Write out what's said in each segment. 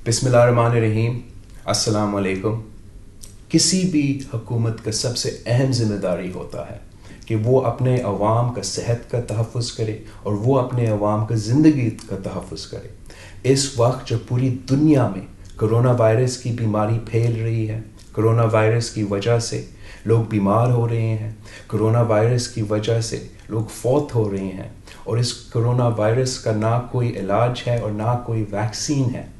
बिस्मिल्लाहिर्रहमानिर्रहीम। अस्सलाम वालेकुम। किसी भी हुकूमत का सबसे अहम ज़िम्मेदारी होता है कि वो अपने अवाम का सेहत का तहफ़्फ़ुज़ करे और वो अपने अवाम का ज़िंदगी का तहफ़्फ़ुज़ करे। इस वक्त जब पूरी दुनिया में कोरोना वायरस की बीमारी फैल रही है, कोरोना वायरस की वजह से लोग बीमार हो रहे हैं, कोरोना वायरस की वजह से लोग फौत हो रहे हैं, और इस कोरोना वायरस का ना कोई इलाज है और ना कोई वैक्सीन है,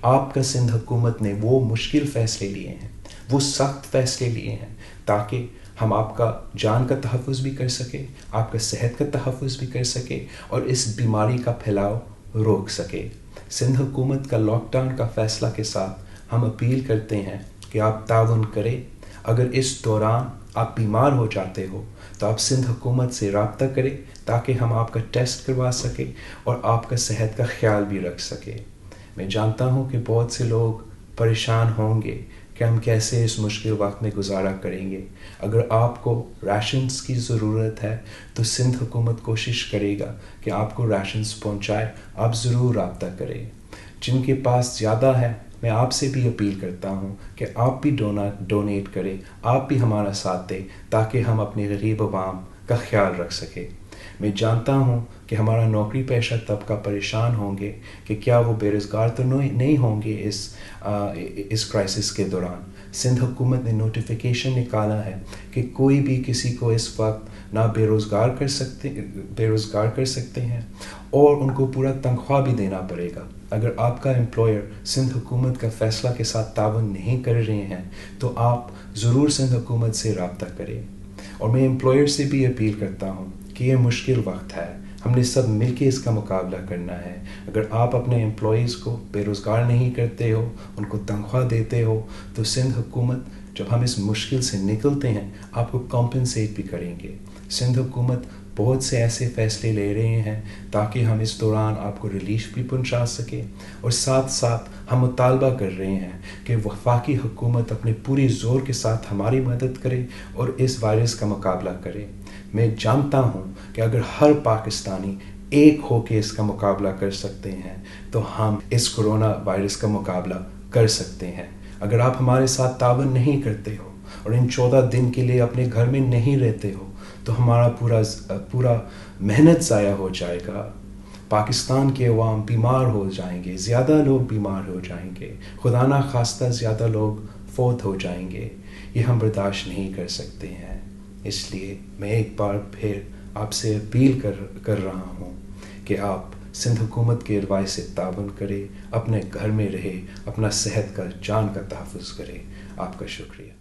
आपका सिंध हुकूमत ने वो मुश्किल फ़ैसले लिए हैं, वो सख्त फ़ैसले लिए हैं ताकि हम आपका जान का तहफ़्फ़ुज़ भी कर सके, आपका सेहत का तहफ़्फ़ुज़ भी कर सके और इस बीमारी का फैलाव रोक सके। सिंध हुकूमत का लॉकडाउन का फ़ैसला के साथ हम अपील करते हैं कि आप ताउन करें। अगर इस दौरान आप बीमार हो जाते हो तो आप सिंध हुकूमत से रब्ता करें ताकि हम आपका टेस्ट करवा सकें और आपका सेहत का ख़्याल भी रख सकें। मैं जानता हूँ कि बहुत से लोग परेशान होंगे कि हम कैसे इस मुश्किल वक्त में गुजारा करेंगे। अगर आपको राशंस की ज़रूरत है तो सिंध हुकूमत कोशिश करेगा कि आपको राशंस पहुँचाए। आप ज़रूर रब्ता करें। जिनके पास ज़्यादा है, मैं आपसे भी अपील करता हूँ कि आप भी डोनेट करें, आप भी हमारा साथ दें ताकि हम अपने गरीब अवाम का ख़्याल रख सकें। मैं जानता हूँ कि हमारा नौकरी पेशा तबका परेशान होंगे कि क्या वो बेरोज़गार तो नहीं होंगे इस क्राइसिस के दौरान। सिंध हुकूमत ने नोटिफिकेशन निकाला है कि कोई भी किसी को इस वक्त ना बेरोज़गार कर सकते हैं और उनको पूरा तनख्वाह भी देना पड़ेगा। अगर आपका एम्प्लॉयर सिंध हुकूमत का फ़ैसला के साथ ताउन नहीं कर रहे हैं तो आप ज़रूर सिंध हुकूमत से रब्ता करें। और मैं एम्प्लॉयर से भी अपील करता हूँ कि ये मुश्किल वक्त है, हमने सब मिलके इसका मुकाबला करना है। अगर आप अपने एम्प्लॉइज़ को बेरोज़गार नहीं करते हो, उनको तनख्वाह देते हो, तो सिंध हुकूमत जब हम इस मुश्किल से निकलते हैं आपको कॉम्पनसेट भी करेंगे। सिंध हुकूमत बहुत से ऐसे फ़ैसले ले रहे हैं ताकि हम इस दौरान आपको रिलीफ भी पहुंचा सकें, और साथ साथ हम मुतालबा कर रहे हैं कि वफाकी हुकूमत अपने पूरी ज़ोर के साथ हमारी मदद करे और इस वायरस का मुकाबला करे। मैं जानता हूँ कि अगर हर पाकिस्तानी एक होकर इसका मुकाबला कर सकते हैं तो हम इस कोरोना वायरस का मुकाबला कर सकते हैं। अगर आप हमारे साथ ताउन नहीं करते हो और इन 14 दिन के लिए अपने घर में नहीं रहते हो तो हमारा पूरा मेहनत ज़ाया हो जाएगा। पाकिस्तान के अवाम बीमार हो जाएंगे, ज़्यादा लोग बीमार हो जाएंगे, खुदा ना खास्ता ज़्यादा लोग फौत हो जाएंगे। ये हम बर्दाश्त नहीं कर सकते हैं। इसलिए मैं एक बार फिर आपसे अपील कर रहा हूँ कि आप सिंध हुकूमत के एडवाइस से ताउन करें, अपने घर में रहे, अपना सेहत का जान का तहफ़्फ़ुज़ करें। आपका शुक्रिया।